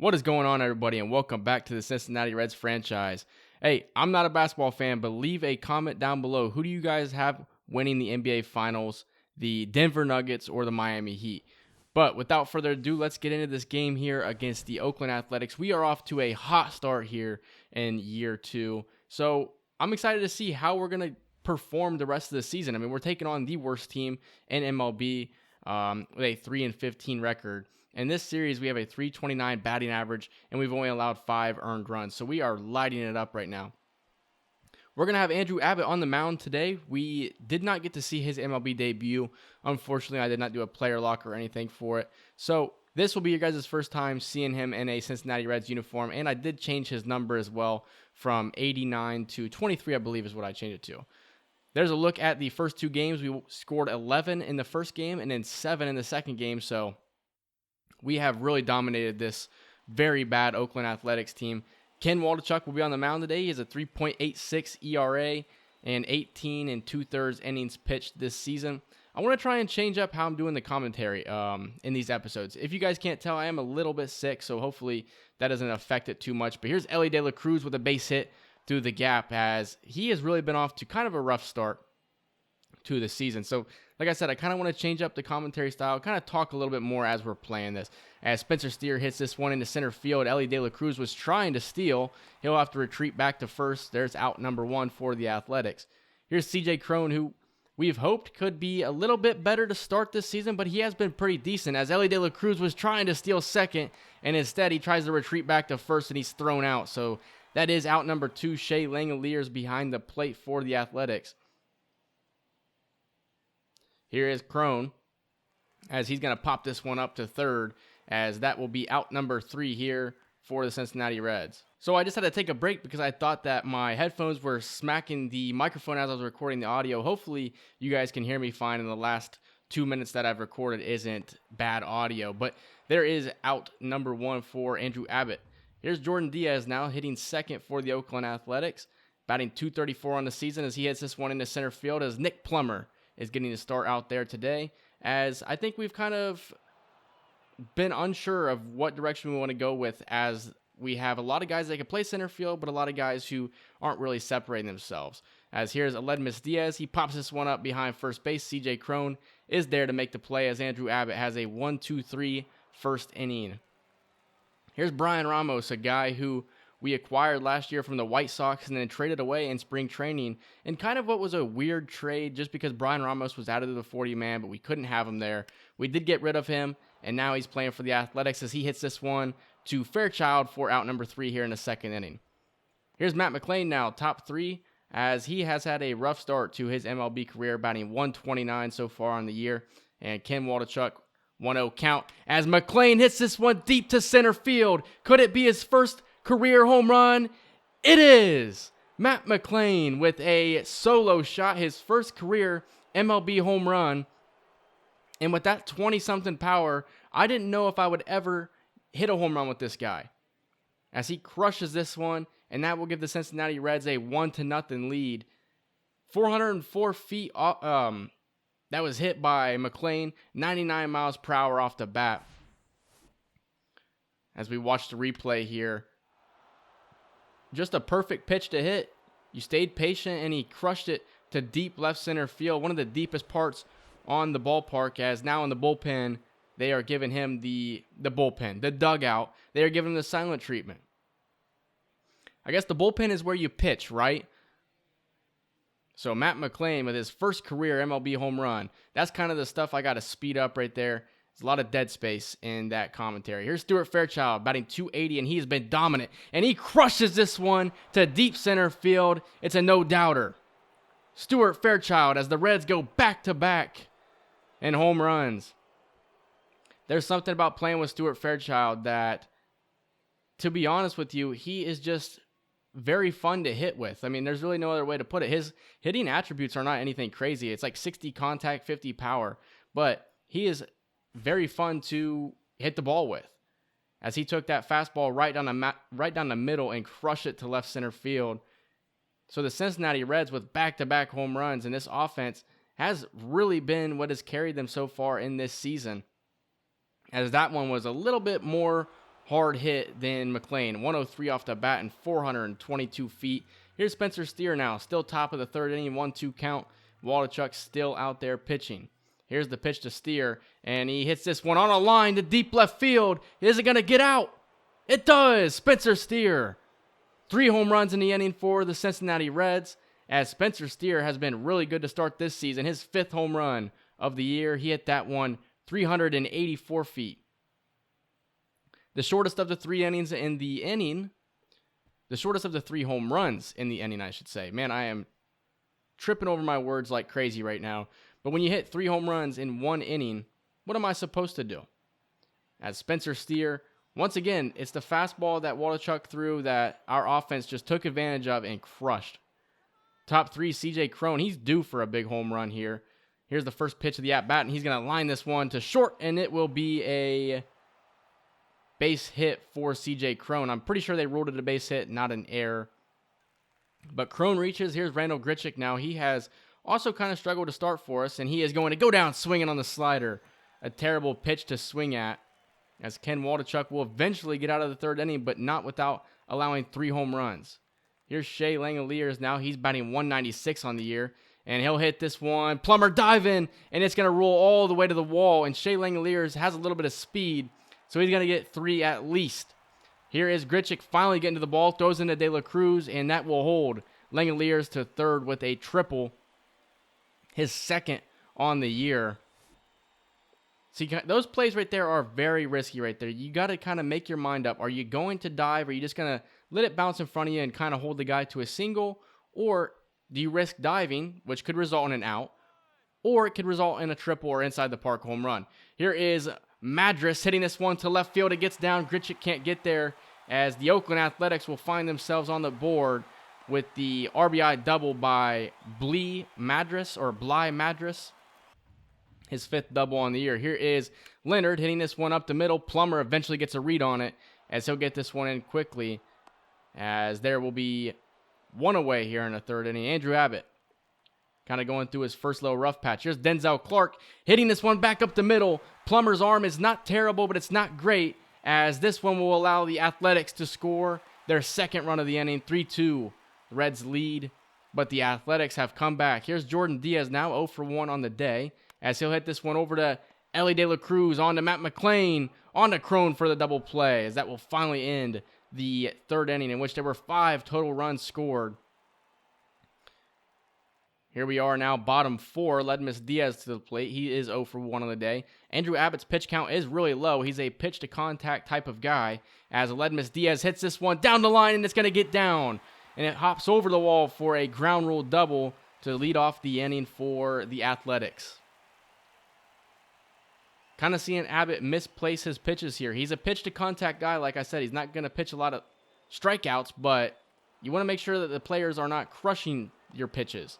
What is going on, everybody, and welcome back to the Cincinnati Reds franchise. Hey, I'm not a basketball fan, but leave a comment down below. Who do you guys have winning the NBA Finals, the Denver Nuggets or the Miami Heat? But without further ado, let's get into this game here against the Oakland Athletics. We are off to a hot start here in year two. So I'm excited to see how we're going to perform the rest of the season. I mean, we're taking on the worst team in MLB with a 3-15 record. In this series, we have a 329 batting average, and we've only allowed 5 earned runs. So we are lighting it up right now. We're going to have Andrew Abbott on the mound today. We did not get to see his MLB debut. Unfortunately, I did not do a player lock or anything for it. So this will be your guys' first time seeing him in a Cincinnati Reds uniform, and I did change his number as well from 89 to 23, I believe is what I changed it to. There's a look at the first two games. We scored 11 in the first game and then 7 in the second game, so we have really dominated this very bad Oakland Athletics team. Ken Waldichuk will be on the mound today. He has a 3.86 ERA and 18 2/3 innings pitched this season. I want to try and change up how I'm doing the commentary in these episodes. If you guys can't tell, I am a little bit sick, so hopefully that doesn't affect it too much. But here's Elly De La Cruz with a base hit through the gap, as he has really been off to kind of a rough start to the season. So, like I said, I kind of want to change up the commentary style, kind of talk a little bit more as we're playing this. As Spencer Steer hits this one into center field, Elly De La Cruz was trying to steal. He'll have to retreat back to first. There's out number 1 for the Athletics. Here's CJ Cron, who we've hoped could be a little bit better to start this season, but he has been pretty decent, as Elly De La Cruz was trying to steal second, and instead he tries to retreat back to first, and he's thrown out. So that is out number 2. Shea Langoliers behind the plate for the Athletics. Here is Cron, as he's going to pop this one up to third, as that will be out number 3 here for the Cincinnati Reds. So I just had to take a break because I thought that my headphones were smacking the microphone as I was recording the audio. Hopefully you guys can hear me fine, and the last 2 minutes that I've recorded isn't bad audio. But there is out number 1 for Andrew Abbott. Here's Jordan Diaz now hitting second for the Oakland Athletics, batting .234 on the season as he hits this one into center field, as Nick Plummer is getting the start out there today, as I think we've kind of been unsure of what direction we want to go with, as we have a lot of guys that can play center field, but a lot of guys who aren't really separating themselves. As here's Aledmus Diaz. He pops this one up behind first base. CJ Cron is there to make the play, as Andrew Abbott has a 1-2-3 first inning. Here's Brian Ramos, a guy who we acquired last year from the White Sox and then traded away in spring training, and kind of what was a weird trade just because Brian Ramos was out of the 40-man, but we couldn't have him there. We did get rid of him, and now he's playing for the Athletics as he hits this one to Fairchild for out number 3 here in the second inning. Here's Matt McLain now, top 3, as he has had a rough start to his MLB career, batting 129 so far on the year, and Ken Waldichuk 1-0 count as McLain hits this one deep to center field. Could it be his first career home run? It is! Matt McLain with a solo shot, his first career MLB home run. And with that 20-something power, I didn't know if I would ever hit a home run with this guy, as he crushes this one, and that will give the Cincinnati Reds a 1-0 lead. 404 feet that was hit by McLain, 99 miles per hour off the bat. As we watch the replay here, just a perfect pitch to hit. You stayed patient, and he crushed it to deep left center field, one of the deepest parts on the ballpark, as now in the bullpen, they are giving him the bullpen, the dugout. They are giving him the silent treatment. I guess the bullpen is where you pitch, right? So Matt McLain with his first career MLB home run. That's kind of the stuff I got to speed up right there. There's a lot of dead space in that commentary. Here's Stuart Fairchild batting .280, and he's been dominant. And he crushes this one to deep center field. It's a no-doubter. Stuart Fairchild as the Reds go back-to-back in home runs. There's something about playing with Stuart Fairchild that, to be honest with you, he is just very fun to hit with. I mean, there's really no other way to put it. His hitting attributes are not anything crazy. It's like 60 contact, 50 power. But he is very fun to hit the ball with, as he took that fastball right down the middle and crushed it to left center field. So the Cincinnati Reds, with back-to-back home runs, and this offense has really been what has carried them so far in this season, as that one was a little bit more hard hit than McLean. 103 off the bat and 422 feet. Here's Spencer Steer now, still top of the third inning, 1-2 count. Waldichuk still out there pitching. Here's the pitch to Steer, and he hits this one on a line to deep left field. Is it going to get out? It does! Spencer Steer. 3 home runs in the inning for the Cincinnati Reds, as Spencer Steer has been really good to start this season. His 5th home run of the year. He hit that one 384 feet. The shortest of the 3 innings in the inning. The shortest of the 3 home runs in the inning, I should say. Man, I am tripping over my words like crazy right now. But when you hit 3 home runs in 1 inning, what am I supposed to do? As Spencer Steer, once again, it's the fastball that Waldichuk threw that our offense just took advantage of and crushed. Top 3, C.J. Cron. He's due for a big home run here. Here's the first pitch of the at-bat, and he's going to line this one to short, and it will be a base hit for C.J. Cron. I'm pretty sure they ruled it a base hit, not an error. But Cron reaches. Here's Randall Grichuk now. He has also kind of struggled to start for us, and he is going to go down swinging on the slider. A terrible pitch to swing at, as Ken Waldichuk will eventually get out of the 3rd inning, but not without allowing 3 home runs. Here's Shea Langoliers now. He's batting 196 on the year, and he'll hit this one. Plummer diving, and it's going to roll all the way to the wall, and Shea Langoliers has a little bit of speed, so he's going to get 3 at least. Here is Grichuk finally getting to the ball, throws into De La Cruz, and that will hold Langoliers to 3rd with a triple. His 2nd on the year. See, those plays right there are very risky right there. You got to kind of make your mind up. Are you going to dive? Or are you just going to let it bounce in front of you and kind of hold the guy to a single? Or do you risk diving, which could result in an out? Or it could result in a triple or inside the park home run. Here is Madras hitting this one to left field. It gets down. Grichuk can't get there, as the Oakland Athletics will find themselves on the board with the RBI double by Bly Madras. His 5th double on the year. Here is Leonard hitting this one up the middle. Plummer eventually gets a read on it, as he'll get this one in quickly, as there will be 1 away here in the 3rd inning. Andrew Abbott kind of going through his first little rough patch. Here's Denzel Clark hitting this one back up the middle. Plummer's arm is not terrible, but it's not great, as this one will allow the Athletics to score their 2nd run of the inning. 3-2. The Reds lead, but the Athletics have come back. Here's Jordan Diaz now, 0 for 1 on the day, as he'll hit this one over to Ellie De La Cruz, on to Matt McLean, on to Cron for the double play, as that will finally end the 3rd inning, in which there were 5 total runs scored. Here we are now, bottom 4, Ledmus Diaz to the plate. He is 0 for 1 on the day. Andrew Abbott's pitch count is really low. He's a pitch-to-contact type of guy, as Ledmus Diaz hits this one down the line, and it's going to get down. And it hops over the wall for a ground rule double to lead off the inning for the Athletics. Kind of seeing Abbott misplace his pitches here. He's a pitch-to-contact guy. Like I said, he's not going to pitch a lot of strikeouts, but you want to make sure that the players are not crushing your pitches,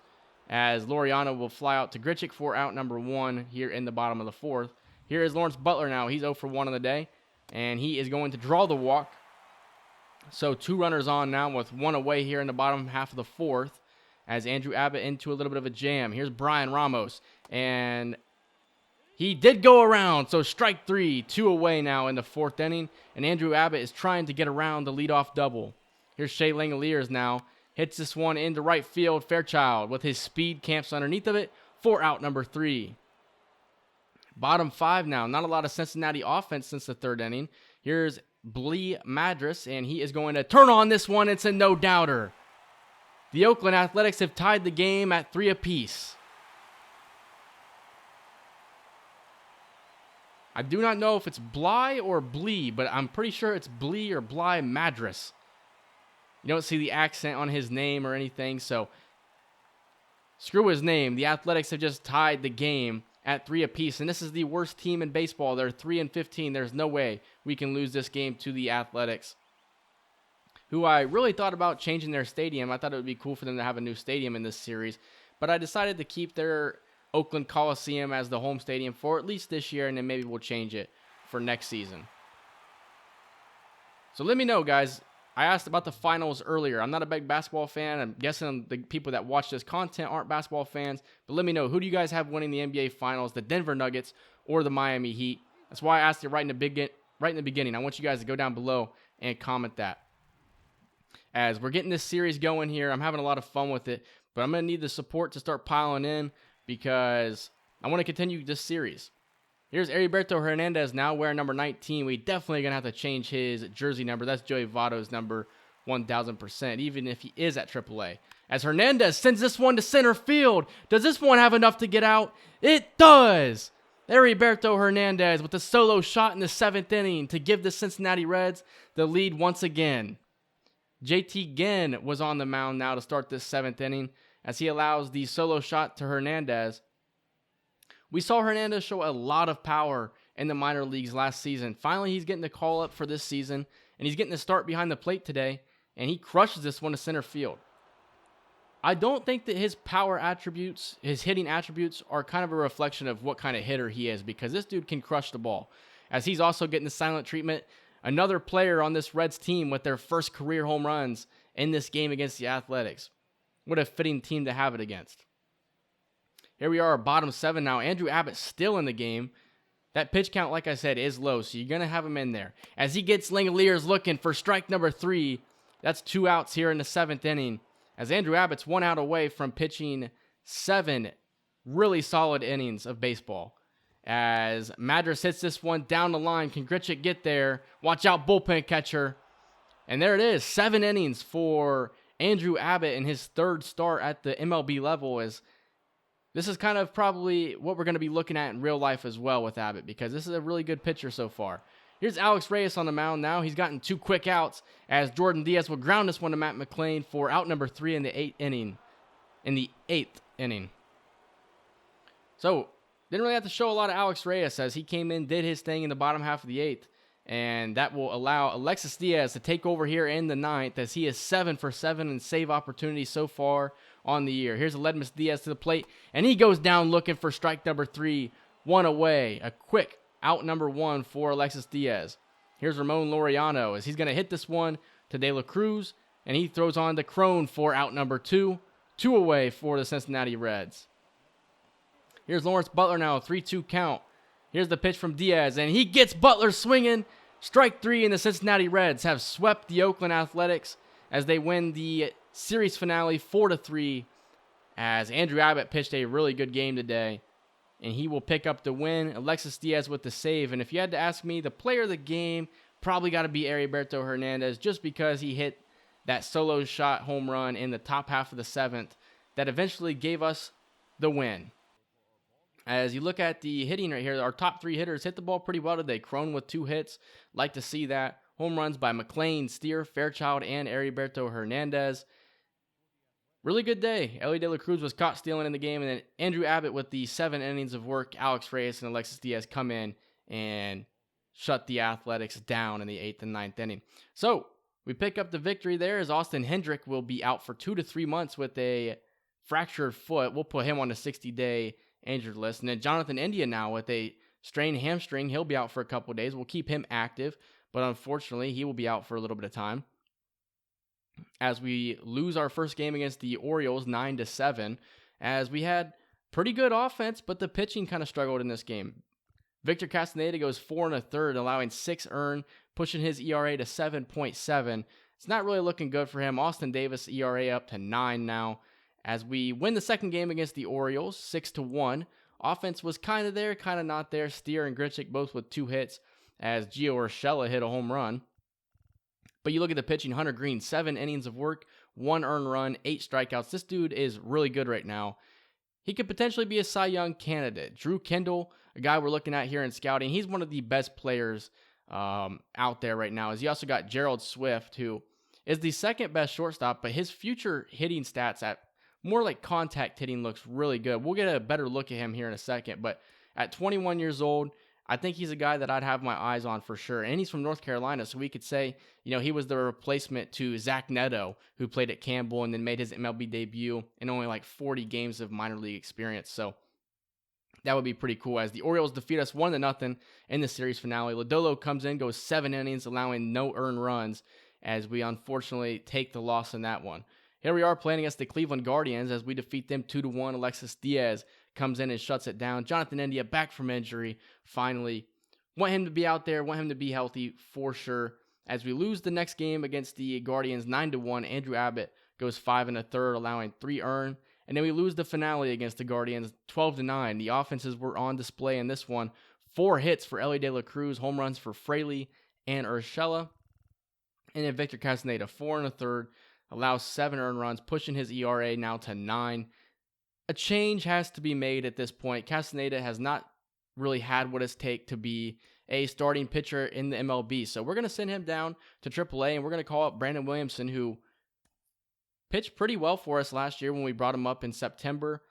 as Laureano will fly out to Grichuk for out number 1 here in the bottom of the 4th. Here is Lawrence Butler now. He's 0 for 1 on the day, and he is going to draw the walk. So 2 runners on now with 1 away here in the bottom half of the 4th, as Andrew Abbott into a little bit of a jam. Here's Brian Ramos, and he did go around, so strike 3, 2 away now in the 4th inning, and Andrew Abbott is trying to get around the leadoff double. Here's Shea Langoliers now, hits this one into right field. Fairchild, with his speed, camps underneath of it for out number 3. Bottom 5 now, not a lot of Cincinnati offense since the 3rd inning. Here's Bly Madras, and he is going to turn on this one. It's a no-doubter. The Oakland Athletics have tied the game at 3 apiece. I do not know if it's Bly or Blee, but I'm pretty sure it's Bly or Bly Madras. You don't see the accent on his name or anything, so screw his name. The Athletics have just tied the game at 3 apiece, and this is the worst team in baseball. They're 3-15. There's no way we can lose this game to the Athletics, who I really thought about changing their stadium. I thought it would be cool for them to have a new stadium in this series, but I decided to keep their Oakland Coliseum as the home stadium for at least this year, and then maybe we'll change it for next season. So let me know, guys. I asked about the finals earlier. I'm not a big basketball fan. I'm guessing the people that watch this content aren't basketball fans, but let me know, who do you guys have winning the NBA Finals, the Denver Nuggets or the Miami Heat? That's why I asked it right in the right in the beginning. I want you guys to go down below and comment that. As we're getting this series going here, I'm having a lot of fun with it, but I'm going to need the support to start piling in because I want to continue this series. Here's Heriberto Hernandez now wearing number 19. We definitely going to have to change his jersey number. That's Joey Votto's number 1,000%, even if he is at AAA. As Hernandez sends this one to center field. Does this one have enough to get out? It does! Heriberto Hernandez with a solo shot in the 7th inning to give the Cincinnati Reds the lead once again. JT Ginn was on the mound now to start this 7th inning as he allows the solo shot to Hernandez. We saw Hernandez show a lot of power in the minor leagues last season. Finally, he's getting the call up for this season, and he's getting the start behind the plate today, and he crushes this one to center field. I don't think that his power attributes, his hitting attributes, are kind of a reflection of what kind of hitter he is, because this dude can crush the ball. As he's also getting the silent treatment, another player on this Reds team with their first career home runs in this game against the Athletics. What a fitting team to have it against. Here we are, bottom 7 now. Andrew Abbott still in the game. That pitch count, like I said, is low, so you're going to have him in there. As he gets Langoliers looking for strike number 3, that's 2 outs here in the 7th inning. As Andrew Abbott's 1 out away from pitching 7 really solid innings of baseball. As Madras hits this one down the line, can Grichuk get there? Watch out, bullpen catcher. And there it is, 7 innings for Andrew Abbott in his 3rd start at the MLB level. As this is kind of probably what we're going to be looking at in real life as well with Abbott, because this is a really good pitcher so far. Here's Alex Reyes on the mound now. He's gotten 2 quick outs as Jordan Diaz will ground this one to Matt McLain for out number 3 in the 8th inning. So, didn't really have to show a lot of Alex Reyes as he came in, did his thing in the bottom half of the 8th. And that will allow Alexis Diaz to take over here in the 9th as he is 7 for 7 in save opportunities so far on the year. Here's Aledmus Diaz to the plate, and he goes down looking for strike number 3, 1 away. A quick out number 1 for Alexis Diaz. Here's Ramon Laureano as he's going to hit this one to De La Cruz, and he throws on to Crone for out number 2, 2 away for the Cincinnati Reds. Here's Lawrence Butler now, 3-2 count. Here's the pitch from Diaz, and he gets Butler swinging. Strike 3, and the Cincinnati Reds have swept the Oakland Athletics as they win the series finale 4-3, as Andrew Abbott pitched a really good game today, and he will pick up the win. Alexis Diaz with the save, and if you had to ask me, the player of the game probably got to be Heriberto Hernandez, just because he hit that solo shot home run in the top half of the 7th that eventually gave us the win. As you look at the hitting right here, our top 3 hitters hit the ball pretty well today. Crone with 2 hits. Like to see that. Home runs by McLain, Steer, Fairchild, and Heriberto Hernandez. Really good day. Ellie De La Cruz was caught stealing in the game, and then Andrew Abbott with the 7 innings of work. Alex Reyes and Alexis Diaz come in and shut the Athletics down in the 8th and 9th inning. So, we pick up the victory there as Austin Hendrick will be out for 2 to 3 months with a fractured foot. We'll put him on a 60-day injured list. And then Jonathan India now with a strained hamstring. He'll be out for a couple of days. We'll keep him active, but unfortunately, he will be out for a little bit of time. As we lose our first game against the Orioles 9-7, as we had pretty good offense, but the pitching kind of struggled in this game. Victor Castaneda goes 4 1/3, allowing 6 earned, pushing his ERA to 7.7. It's not really looking good for him. Austin Davis ERA up to 9 now. As we win the second game against the Orioles, 6-1. Offense was kind of there, kind of not there. Steer and Grichuk both with 2 hits, as Gio Urshela hit a home run. But you look at the pitching, Hunter Green, 7 innings of work, 1 earned run, 8 strikeouts. This dude is really good right now. He could potentially be a Cy Young candidate. Drew Kendall, a guy we're looking at here in scouting, he's one of the best players out there right now. As you also got Gerald Swift, who is the second best shortstop, but his future hitting stats at more like contact hitting looks really good. We'll get a better look at him here in a second, but at 21 years old, I think he's a guy that I'd have my eyes on for sure. And he's from North Carolina, so we could say, he was the replacement to Zach Neto, who played at Campbell and then made his MLB debut in only like 40 games of minor league experience. So that would be pretty cool. As the Orioles defeat us 1-0 in the series finale, Lodolo comes in, goes 7 innings, allowing no earned runs, as we unfortunately take the loss in that one. Here we are playing against the Cleveland Guardians as we defeat them 2-1. Alexis Diaz comes in and shuts it down. Jonathan India back from injury finally Want him to be out there, want him to be healthy for sure. As we lose the next game against the Guardians 9-1, Andrew Abbott goes 5 1/3, allowing 3 earned. And then we lose the finale against the Guardians 12-9. The offenses were on display in this one. 4 hits for Elly De La Cruz, home runs for Fraley and Urshela. And then Victor Castaneda, 4 1/3, allows 7 earned runs, pushing his ERA now to 9. A change has to be made at this point. Castaneda has not really had what it takes to be a starting pitcher in the MLB. So we're going to send him down to AAA, and we're going to call up Brandon Williamson, who pitched pretty well for us last year when we brought him up in September.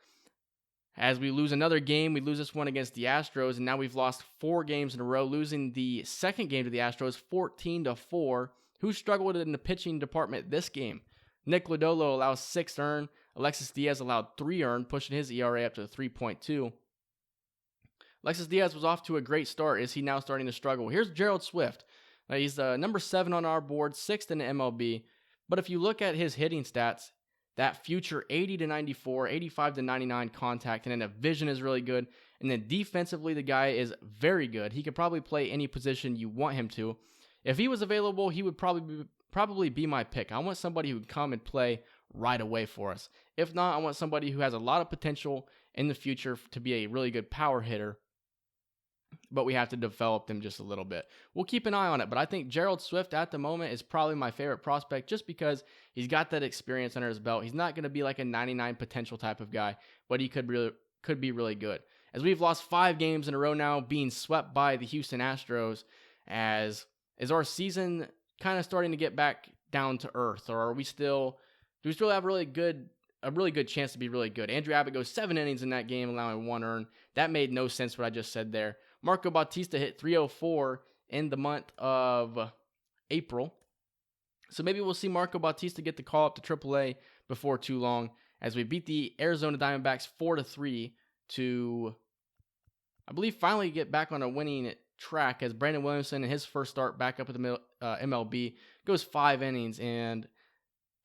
As we lose another game, we lose this one against the Astros, and now we've lost 4 games in a row, losing the second game to the Astros 14-4. Who struggled in the pitching department this game? Nick Lodolo allows 6 earned. Alexis Diaz allowed 3 earned, pushing his ERA up to 3.2. Alexis Diaz was off to a great start. Is he now starting to struggle? Here's Gerald Swift. Now, he's number 7 on our board, 6th in the MLB. But if you look at his hitting stats, that future 80-94, 85-99 contact, and then the vision is really good. And then defensively, the guy is very good. He could probably play any position you want him to. If he was available, he would probably be my pick. I want somebody who would come and play right away for us. If not, I want somebody who has a lot of potential in the future to be a really good power hitter, but we have to develop them just a little bit. We'll keep an eye on it, but I think Gerald Swift at the moment is probably my favorite prospect just because he's got that experience under his belt. He's not going to be like a 99 potential type of guy, but he could be really good. As we've lost 5 games in a row now, being swept by the Houston Astros, as is our season kind of starting to get back down to earth, or do we still have a really good chance to be really good? Andrew Abbott goes 7 innings in that game, allowing 1 earned. That made no sense what I just said there. Marco Bautista hit 304 in the month of April. So maybe we'll see Marco Bautista get the call up to AAA before too long, as we beat the Arizona Diamondbacks 4-3 to, I believe, finally get back on a winning track, as Brandon Williamson in his first start back up at the MLB goes 5 innings and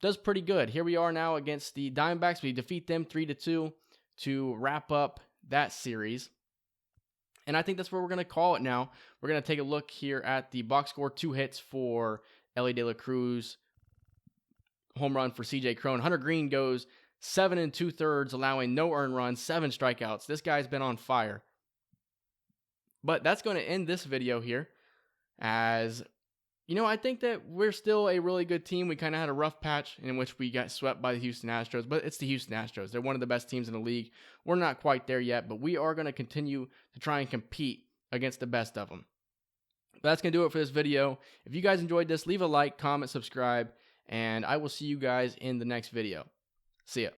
does pretty good. Here we are now against the Diamondbacks. We defeat them 3-2 to wrap up that series. And I think that's where we're going to call it now. We're going to take a look here at the box score. 2 hits for Elly De La Cruz, home run for CJ Cron. Hunter Green goes 7 2/3, allowing no earned runs, 7 strikeouts. This guy's been on fire. But that's going to end this video here, as I think that we're still a really good team. We kind of had a rough patch in which we got swept by the Houston Astros, but it's the Houston Astros. They're one of the best teams in the league. We're not quite there yet, but we are going to continue to try and compete against the best of them. But that's going to do it for this video. If you guys enjoyed this, leave a like, comment, subscribe, and I will see you guys in the next video. See ya.